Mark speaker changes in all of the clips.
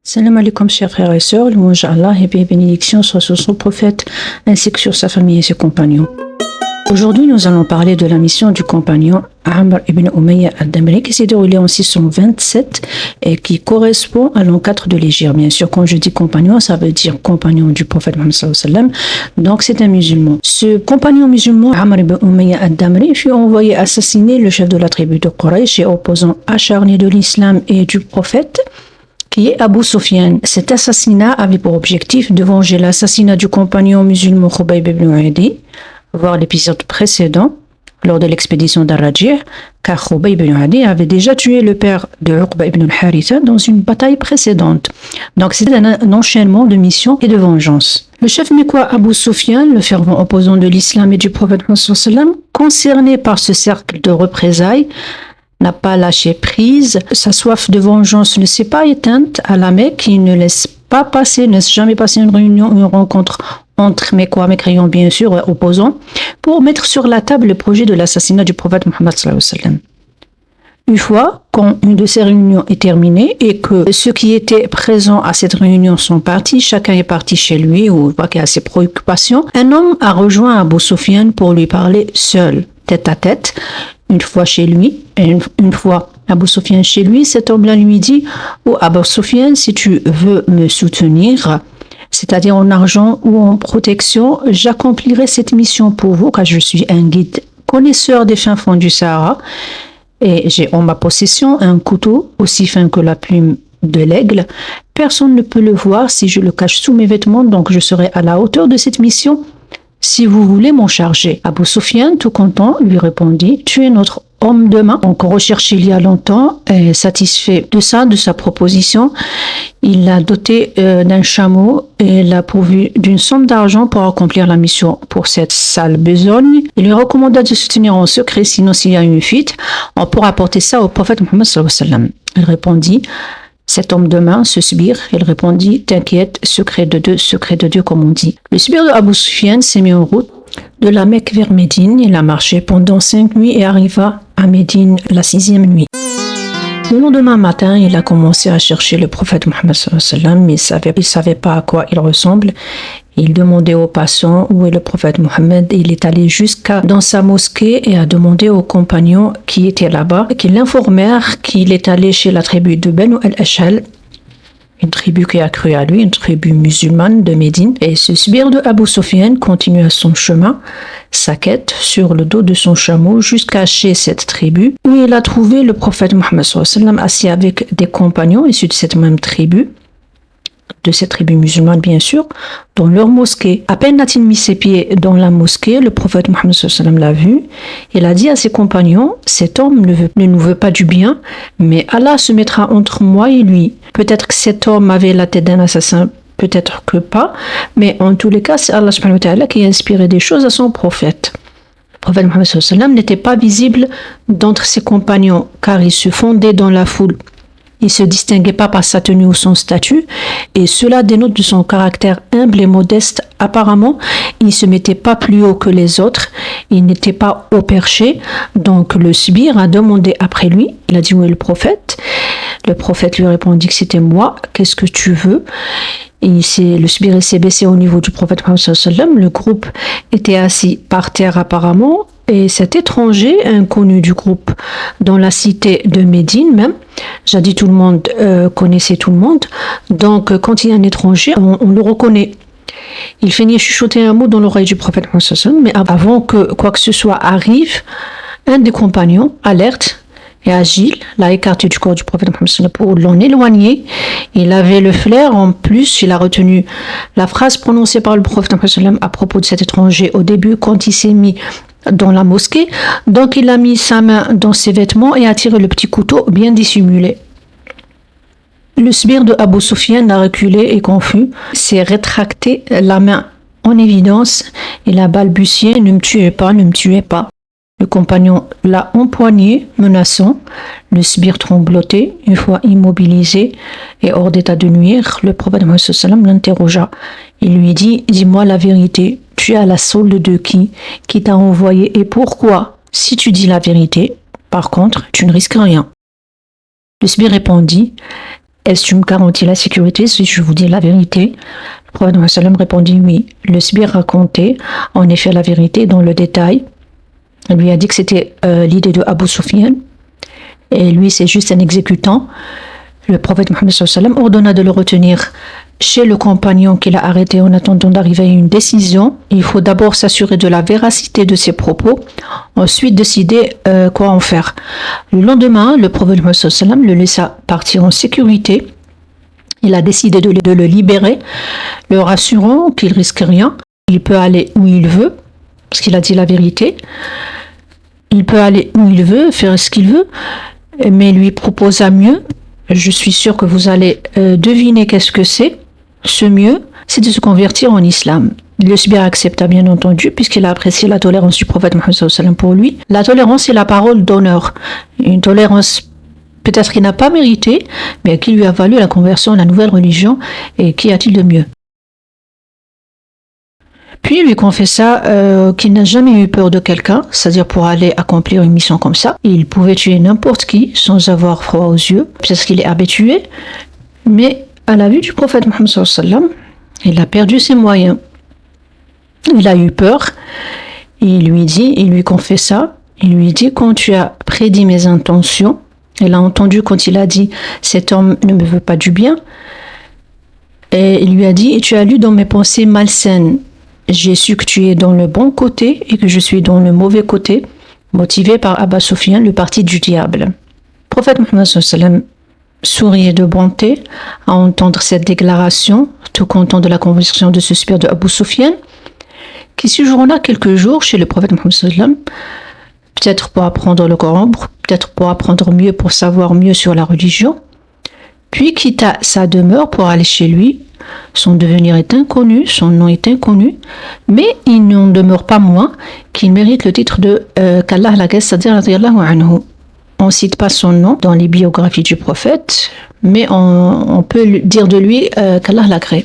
Speaker 1: Salam alaikum chers frères et sœurs, louange à Allah et paix et bénédiction soit sur son prophète ainsi que sur sa famille et ses compagnons. Aujourd'hui nous allons parler de la mission du compagnon Amr ibn Umayya ad-Damri qui s'est déroulée en 627 et qui correspond à l'an 4 de l'Hégire. Bien sûr, quand je dis compagnon, ça veut dire compagnon du prophète Mohammed sallallahu alayhi wa sallam. Donc c'est un musulman. Ce compagnon musulman, Amr ibn Umayya ad-Damri, fut envoyé assassiner le chef de la tribu de Quraysh et opposant acharné de l'islam et du prophète, qui est Abu Sufyan. Cet assassinat avait pour objectif de venger l'assassinat du compagnon musulman Khubayb ibn Adi, voir l'épisode précédent lors de l'expédition d'Ar-Rajih, car Khubayb ibn Adi avait déjà tué le père de Uqba ibn al-Haritha dans une bataille précédente. Donc c'était un enchaînement de missions et de vengeance. Le chef mécois Abu Sufyan, le fervent opposant de l'islam et du prophète Mohammed sallallahu alayhi wa sallam, concerné par ce cercle de représailles, n'a pas lâché prise. Sa soif de vengeance ne s'est pas éteinte à la Mecque. Il ne laisse jamais passer une réunion, une rencontre entre mécréants bien sûr, opposants, pour mettre sur la table le projet de l'assassinat du prophète Mohammed sallallahu alayhi wa sallam. Une fois, quand une de ces réunions est terminée et que ceux qui étaient présents à cette réunion sont partis, chacun est parti chez lui ou voit qu'il a ses préoccupations, un homme a rejoint Abu Sufyan pour lui parler seul, tête à tête. Une fois chez lui, et une fois Abu Sufyan chez lui, cet homme-là lui dit « Oh Abu Sufyan, si tu veux me soutenir, c'est-à-dire en argent ou en protection, j'accomplirai cette mission pour vous, car je suis un guide connaisseur des fins fonds du Sahara, et j'ai en ma possession un couteau aussi fin que la plume de l'aigle. Personne ne peut le voir si je le cache sous mes vêtements, donc je serai à la hauteur de cette mission. Si vous voulez m'en charger. » Abu Sufyan, tout content, lui répondit « Tu es notre homme de main. » Donc recherché il y a longtemps, et satisfait de sa proposition, il l'a doté d'un chameau et l'a pourvu d'une somme d'argent pour accomplir la mission pour cette sale besogne. Il lui recommanda de se tenir en secret, sinon s'il y a une fuite, on pourra apporter ça au prophète Mohammed sallallahu alayhi wa sallam. Il répondit « Cet homme de main, ce sbire, il répondit « T'inquiète, secret de Dieu, comme on dit. » Le sbire de Abu Sufyan s'est mis en route de la Mecque vers Médine. Il a marché pendant 5 nuits et arriva à Médine la 6e nuit. Le lendemain matin, il a commencé à chercher le prophète Mohammed sallallahu alayhi wa sallam, mais il savait pas à quoi il ressemble. Il demandait aux passants où est le prophète Mohammed. Il est allé jusqu'à dans sa mosquée et a demandé aux compagnons qui étaient là-bas, qui l'informèrent qu'il est allé chez la tribu de Banu al-Ashal, une tribu qui a cru à lui, une tribu musulmane de Médine. Et ce sbire de Abu Sufyan continua son chemin, sa quête sur le dos de son chameau jusqu'à chez cette tribu où il a trouvé le prophète Mohammed sallallahu alayhi wa sallam assis avec des compagnons issus de cette même tribu, de cette tribu musulmane bien sûr, dans leur mosquée. À peine a-t-il mis ses pieds dans la mosquée, le prophète Mohammed sallallahu alayhi wa sallam l'a vu. Il a dit à ses compagnons, cet homme ne nous veut pas du bien, mais Allah se mettra entre moi et lui. Peut-être que cet homme avait la tête d'un assassin, peut-être que pas, mais en tous les cas, c'est Allah subhanahu wa ta'ala qui a inspiré des choses à son prophète. Le prophète Mohammed sallallahu alayhi wa sallam n'était pas visible d'entre ses compagnons, car il se fondait dans la foule. Il ne se distinguait pas par sa tenue ou son statut, et cela dénote de son caractère humble et modeste. Apparemment, il ne se mettait pas plus haut que les autres, il n'était pas haut perché, donc le sbire a demandé après lui, il a dit où est le prophète. Le prophète lui répondit que c'était moi, qu'est-ce que tu veux? Le sbire s'est baissé au niveau du prophète Mohammed sallallahu alayhi wa sallam. Le groupe était assis par terre apparemment, et cet étranger, inconnu du groupe, dans la cité de Médine même, jadis tout le monde connaissait tout le monde, donc quand il y a un étranger, on le reconnaît. Il feignait chuchoter un mot dans l'oreille du prophète Mohammed sallallahu alayhi wa sallam, mais avant que quoi que ce soit arrive, un des compagnons, alerte et agile, l'a écarté du corps du prophète Mohammed sallallahu alayhi wa sallam pour l'en éloigner. Il avait le flair, en plus, il a retenu la phrase prononcée par le prophète Mohammed sallallahu alayhi wa sallam à propos de cet étranger au début quand il s'est mis dans la mosquée. Donc il a mis sa main dans ses vêtements et a tiré le petit couteau bien dissimulé. Le sbire de Abu Sufyan a reculé et confus, s'est rétracté, la main en évidence. Il a balbutié « Ne me tuez pas, ne me tuez pas ». Le compagnon l'a empoigné, menaçant. Le sbire tremblotait, une fois immobilisé et hors d'état de nuire. Le prophète Mohammed sallallahu alayhi wa sallam l'interrogea. Il lui dit « Dis-moi la vérité, tu es à la solde de qui t'a envoyé et pourquoi? Si tu dis la vérité, par contre, tu ne risques rien. » Le sbire répondit est-ce que tu me garantis la sécurité si je vous dis la vérité? Le prophète Mohammed sallam répondit oui. Le sbire racontait en effet la vérité dans le détail. Il lui a dit que c'était l'idée de Abu Sufyan et lui c'est juste un exécutant. Le prophète Mohammed sallam ordonna de le retenir chez le compagnon qu'il a arrêté en attendant d'arriver à une décision. Il faut d'abord s'assurer de la véracité de ses propos, ensuite décider quoi en faire. Le lendemain, le prophète Mohammed sallam le laissa partir en sécurité. Il a décidé de le libérer, le rassurant qu'il risque rien. Il peut aller où il veut, parce qu'il a dit la vérité. Il peut aller où il veut, faire ce qu'il veut, mais lui proposa mieux. Je suis sûr que vous allez deviner qu'est-ce que c'est. Ce mieux, c'est de se convertir en islam. Le sbire accepta bien entendu, puisqu'il a apprécié la tolérance du prophète Mohammed sallallahu alayhi wa sallam pour lui. La tolérance, c'est la parole d'honneur. Une tolérance peut-être qu'il n'a pas mérité, mais qui lui a valu la conversion à la nouvelle religion. Et qu'y a-t-il de mieux? Puis il lui confessa qu'il n'a jamais eu peur de quelqu'un, c'est-à-dire pour aller accomplir une mission comme ça. Il pouvait tuer n'importe qui sans avoir froid aux yeux, peut-être qu'il est habitué, mais à la vue du prophète Mohammed sallallahu alayhi wa sallam, il a perdu ses moyens. Il a eu peur. Il lui confessa, il lui dit, quand tu as prédit mes intentions, il a entendu quand il a dit, cet homme ne me veut pas du bien, et il lui a dit, et tu as lu dans mes pensées malsaines, j'ai su que tu es dans le bon côté et que je suis dans le mauvais côté, motivé par Abu Sufyan, le parti du diable. Le prophète Mohammed sallallahu alayhi wa sallam souriait de bonté à entendre cette déclaration, tout content de la conversion de ce sbire de Abu Sufyan, qui séjourna quelques jours chez le prophète Mohammed sallallahu alayhi wa sallam, peut-être pour apprendre le Coran, peut-être pour apprendre mieux, pour savoir mieux sur la religion, puis quitta sa demeure pour aller chez lui. Son devenir est inconnu, son nom est inconnu, mais il n'en demeure pas moins qu'il mérite le titre de qu'Allah l'agrée, c'est-à-dire radiyallahu anhu. On ne cite pas son nom dans les biographies du prophète, mais on peut dire de lui qu'Allah l'agrée.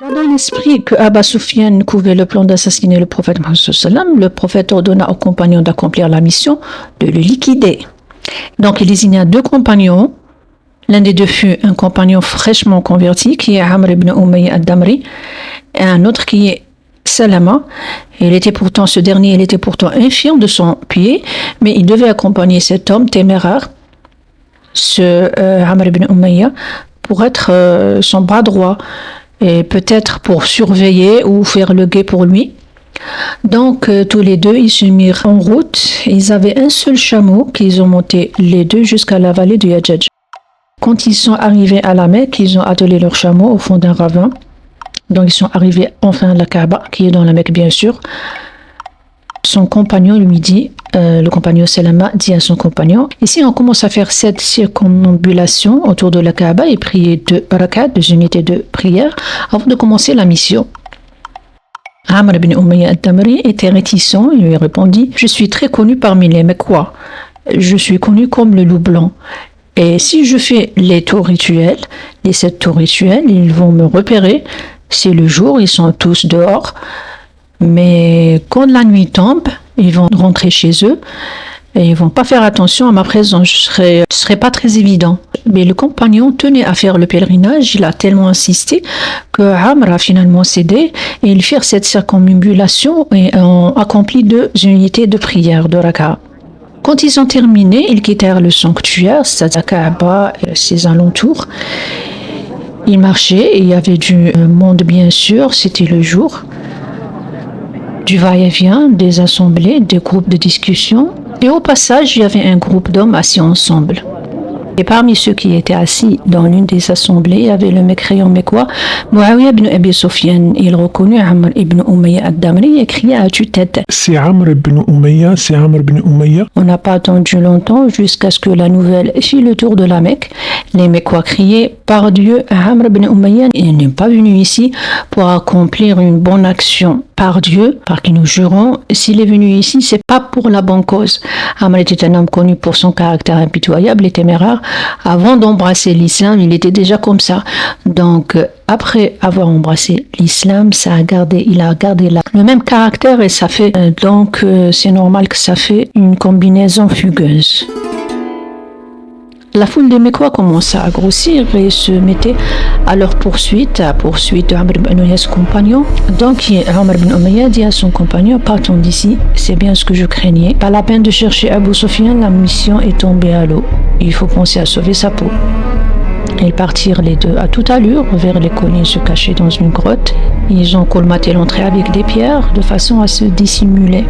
Speaker 1: Gardant à l'esprit que Abu Sufyan couvait le plan d'assassiner le prophète Mohammed sallallahu alayhi wa sallam, le prophète ordonna aux compagnons d'accomplir la mission, de le liquider. Donc il désigna 2 compagnons. L'un des 2 fut un compagnon fraîchement converti, qui est Amr ibn Umayya ad-Damri, et un autre qui est Salama. Ce dernier était pourtant infirme de son pied, mais il devait accompagner cet homme téméraire, Amr ibn Umayya, pour être son bras droit, et peut-être pour surveiller ou faire le guet pour lui. Donc tous les 2 ils se mirent en route. Ils avaient un seul chameau qu'ils ont monté les 2 jusqu'à la vallée du Yajaj. Quand ils sont arrivés à la Mecque, ils ont attelé leur chameau au fond d'un ravin. Donc ils sont arrivés enfin à la Kaaba, qui est dans la Mecque bien sûr. Son compagnon lui dit, le compagnon Salama dit à son compagnon, ici on commence à faire 7 circumambulations autour de la Kaaba et prier 2 rak'at, 2 unités de prière, avant de commencer la mission. Amr ibn Umayya ad-Damri était réticent, il lui répondit, je suis très connu parmi les Mecquois, je suis connu comme le loup blanc. Et si je fais les tours rituels, les 7 tours rituels, ils vont me repérer. C'est le jour, ils sont tous dehors. Mais quand la nuit tombe, ils vont rentrer chez eux et ils vont pas faire attention à ma présence. Ce serait pas très évident. Mais le compagnon tenait à faire le pèlerinage. Il a tellement insisté que Amr a finalement cédé et ils firent cette circumambulation et ont accompli 2 unités de prière de raka. Quand ils ont terminé, ils quittèrent le sanctuaire, c'est-à-dire Kaaba et ses alentours. Ils marchaient et il y avait du monde bien sûr, c'était le jour. Du va-et-vient, des assemblées, des groupes de discussion. Et au passage, il y avait un groupe d'hommes assis ensemble. Et parmi ceux qui étaient assis dans l'une des assemblées, il y avait le mécréant mécois, Muawiyah ibn Abi Sufyan. Il reconnut Amr ibn Umayya ad-Damri et cria à tue-tête.
Speaker 2: C'est Amr ibn Umayya, c'est Amr ibn Umayya.
Speaker 1: On n'a pas attendu longtemps jusqu'à ce que la nouvelle fit le tour de la Mecque. Les Mécois criaient, par Dieu, Amr ibn Umayya, il n'est pas venu ici pour accomplir une bonne action. Par Dieu, par qui nous jurons, s'il est venu ici, c'est pas pour la bonne cause. Amr était un homme connu pour son caractère impitoyable et téméraire. Avant d'embrasser l'islam, il était déjà comme ça. Donc, après avoir embrassé l'islam, il a gardé le même caractère et ça fait, c'est normal que ça fait une combinaison fugueuse. La foule des Mécois commença à grossir et se mettait à leur poursuite, de Amr ibn Umayya, son compagnon. Donc Amr ibn Umayya dit à son compagnon, partons d'ici, c'est bien ce que je craignais. Pas la peine de chercher Abu Sufyan, la mission est tombée à l'eau. Il faut penser à sauver sa peau. Ils partirent les deux à toute allure vers les collines, se cacher dans une grotte. Ils ont colmaté l'entrée avec des pierres de façon à se dissimuler.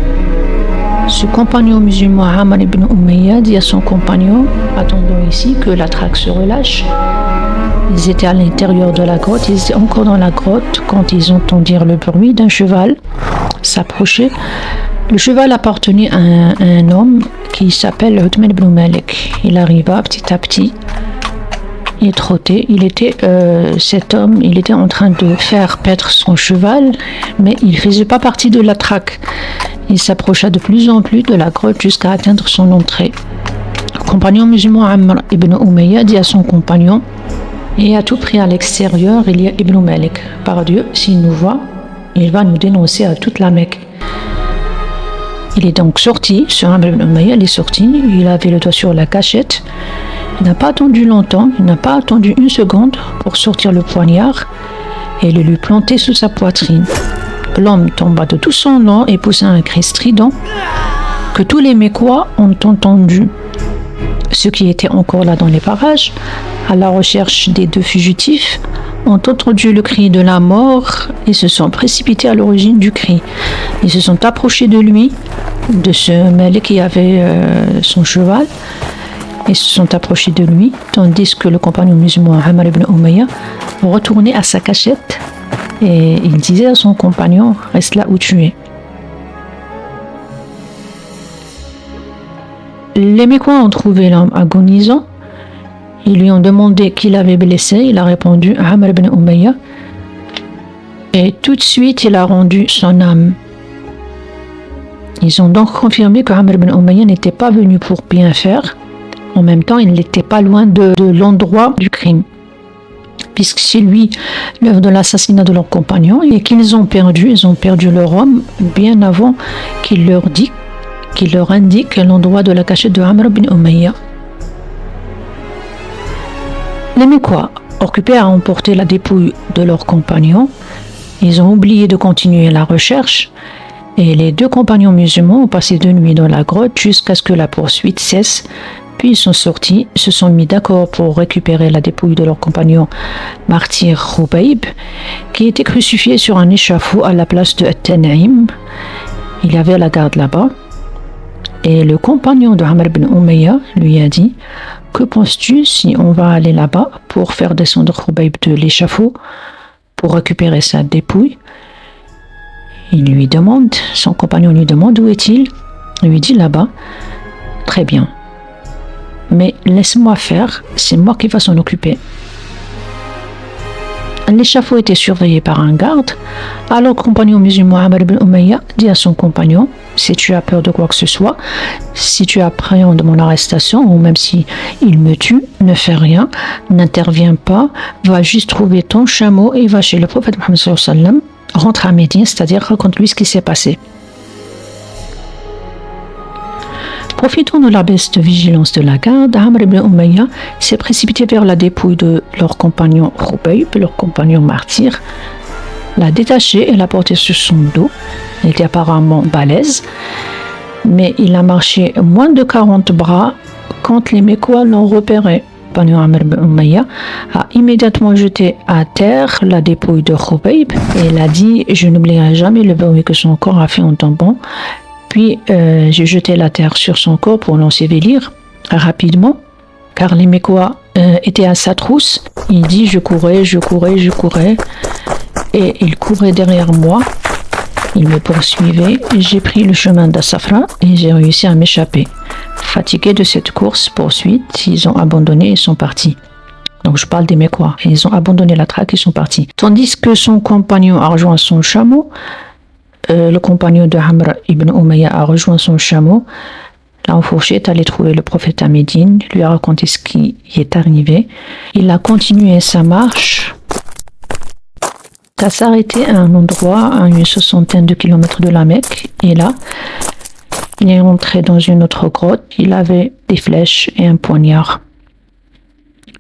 Speaker 1: Ce compagnon musulman, Amr ibn Umayya, dit à son compagnon, attendons ici que la traque se relâche. Ils étaient à l'intérieur de la grotte, ils étaient encore dans la grotte quand ils entendirent le bruit d'un cheval s'approcher. Le cheval appartenait à un homme qui s'appelle Uthman ibn Malik. Il arriva petit à petit. Il trottait, cet homme, il était en train de faire paître son cheval, mais il ne faisait pas partie de la traque. Il s'approcha de plus en plus de la grotte jusqu'à atteindre son entrée. Le compagnon musulman Amr ibn Umayya dit à son compagnon, et à tout prix à l'extérieur, il y a Ibn Malik. Par Dieu, s'il nous voit, il va nous dénoncer à toute la Mecque. Il est donc sorti, Amr ibn Umayya, il est sorti, il avait le doigt sur la cachette. Il n'a pas attendu longtemps, il n'a pas attendu une seconde pour sortir le poignard et le lui planter sous sa poitrine. L'homme tomba de tout son long et poussa un cri strident que tous les Mécois ont entendu. Ceux qui étaient encore là dans les parages, à la recherche des deux fugitifs, ont entendu le cri de la mort et se sont précipités à l'origine du cri. Ils se sont approchés de lui, de ce Malik qui avait son cheval. Ils se sont approchés de lui, tandis que le compagnon musulman Amr ibn Umayya retournait à sa cachette et il disait à son compagnon, reste là où tu es. Les Mécois ont trouvé l'homme agonisant. Ils lui ont demandé qui l'avait blessé. Il a répondu Amr ibn Umayya. Et tout de suite, il a rendu son âme. Ils ont donc confirmé que Amr ibn Umayya n'était pas venu pour bien faire. En même temps, il n'était pas loin de l'endroit du crime, puisque c'est lui l'œuvre de l'assassinat de leur compagnon et qu'ils ont perdu leur homme bien avant qu'il leur indique l'endroit de la cachette de Amr ibn Umayya. Les Mécois, occupés à emporter la dépouille de leur compagnon, ils ont oublié de continuer la recherche et les deux compagnons musulmans ont passé 2 nuits dans la grotte jusqu'à ce que la poursuite cesse. Puis ils sont sortis, se sont mis d'accord pour récupérer la dépouille de leur compagnon martyr Khubayb, qui était crucifié sur un échafaud à la place de At-Tan'im. Il y avait la garde là-bas. Et le compagnon de Amr ibn Umayya lui a dit, que penses-tu si on va aller là-bas pour faire descendre Khubayb de l'échafaud pour récupérer sa dépouille? Son compagnon lui demande où est-il? Il lui dit là-bas. Très bien. Mais laisse-moi faire, c'est moi qui va s'en occuper. L'échafaud était surveillé par un garde. Alors le compagnon musulman Amr ibn Umayya dit à son compagnon, si tu as peur de quoi que ce soit, si tu appréhendes mon arrestation ou même si il me tue, ne fais rien, n'interviens pas, va juste trouver ton chameau et va chez le prophète Mohammed sallallahu alayhi wa sallam, rentre à Médine, c'est-à-dire raconte-lui ce qui s'est passé. Profitant de la baisse de vigilance de la garde, Amr ibn Umayya s'est précipité vers la dépouille de leur compagnon Khubayb, leur compagnon martyr, l'a détaché et l'a porté sur son dos. Il était apparemment balèze, mais il a marché moins de 40 bras quand les Mécois l'ont repéré. Le compagnon Amr ibn Umayya a immédiatement jeté à terre la dépouille de Khubayb et il a dit « Je n'oublierai jamais le bruit que son corps a fait en tombant ». Puis j'ai jeté la terre sur son corps pour l'ensevelir rapidement, car les Mécois étaient à sa trousse. Il dit je courais, et il courait derrière moi. Il me poursuivait. J'ai pris le chemin d'As-Safra et j'ai réussi à m'échapper. Fatigués de cette course-poursuite, ils ont abandonné et sont partis. Donc je parle des Mécois. Ils ont abandonné la traque et sont partis. Tandis que son compagnon a rejoint son chameau, le compagnon de Amr ibn Umayya a rejoint son chameau, l'a enfourché, est allé trouver le prophète à Médine, lui a raconté ce qui y est arrivé. Il a continué sa marche, a s'arrêté à un endroit à une 60aine de kilomètres de la Mecque, et là, il est rentré dans une autre grotte, il avait des flèches et un poignard.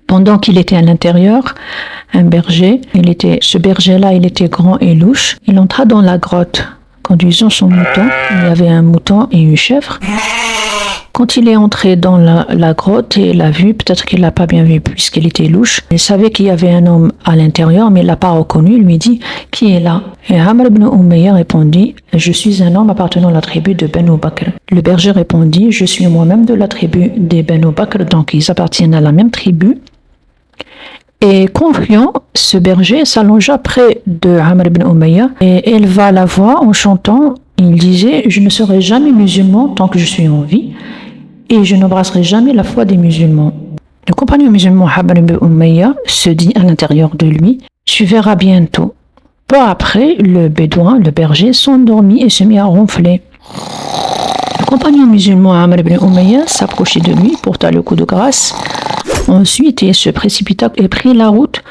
Speaker 1: Pendant qu'il était à l'intérieur, un berger, ce berger-là, il était grand et louche. Il entra dans la grotte, conduisant son mouton. Il y avait un mouton et une chèvre. Quand il est entré dans la grotte et l'a vu, peut-être qu'il l'a pas bien vu puisqu'il était louche. Il savait qu'il y avait un homme à l'intérieur, mais il l'a pas reconnu. Il lui dit, qui est là? Et Amr ibn Umayya répondit, je suis un homme appartenant à la tribu de Banu Bakr. Le berger répondit, je suis moi-même de la tribu des Banu Bakr, donc ils appartiennent à la même tribu. Et confiant, ce berger s'allongea près de Amr ibn Umayya et éleva la voix en chantant. Il disait, je ne serai jamais musulman tant que je suis en vie et je n'embrasserai jamais la foi des musulmans. Le compagnon musulman Amr ibn Umayya se dit à l'intérieur de lui, tu verras bientôt. Peu après, le bédouin, le berger, s'endormit et se mit à ronfler. Le compagnon musulman Amr ibn Umayya s'approchait de lui, porta le coup de grâce. Ensuite, il se précipita et prit la route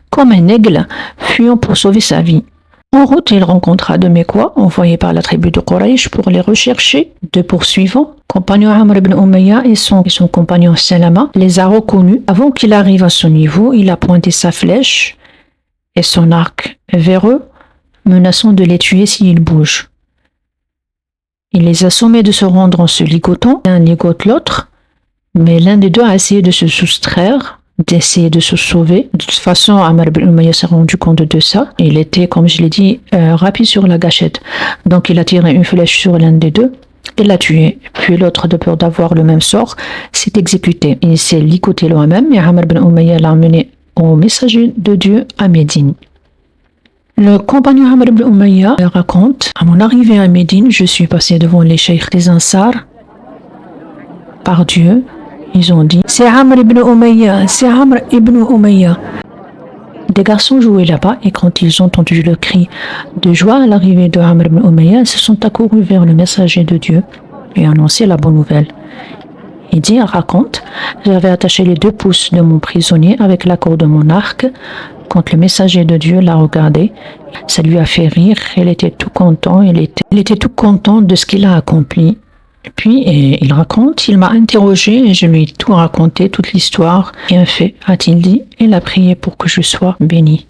Speaker 1: comme un aigle, fuyant pour sauver sa vie. En route, il rencontra deux Mécois envoyés par la tribu de Quraysh pour les rechercher. Deux poursuivants, compagnon Amr ibn Umayya et son compagnon Salama, les a reconnus. Avant qu'il arrive à son niveau, il a pointé sa flèche et son arc vers eux, menaçant de les tuer s'ils bougent. Il les a sommés de se rendre en se ligotant, l'un ligote l'autre, mais l'un des deux a essayé de se soustraire, d'essayer de se sauver. De toute façon, Amr ibn Umayya s'est rendu compte de ça. Il était, comme je l'ai dit, rapide sur la gâchette. Donc il a tiré une flèche sur l'un des deux et l'a tué. Puis l'autre, de peur d'avoir le même sort, s'est exécuté. Il s'est ligoté lui-même et Amr ibn Umayya l'a emmené au messager de Dieu à Médine. Le compagnon Amr ibn Umayya raconte, à mon arrivée à Médine, je suis passé devant les cheikhs des Ansar. Par Dieu, ils ont dit, c'est Amr ibn Umayya, c'est Amr ibn Umayya. Des garçons jouaient là-bas et quand ils ont entendu le cri de joie à l'arrivée de Amr ibn Umayya, ils se sont accourus vers le messager de Dieu et annoncé la bonne nouvelle. Il dit, raconte, j'avais attaché les 2 pouces de mon prisonnier avec la corde de mon arc. Quand le messager de Dieu l'a regardé, ça lui a fait rire, il était tout content, il était tout content de ce qu'il a accompli. Puis, il raconte, il m'a interrogé et je lui ai tout raconté, toute l'histoire. Bien fait, a-t-il dit, il a prié pour que je sois béni.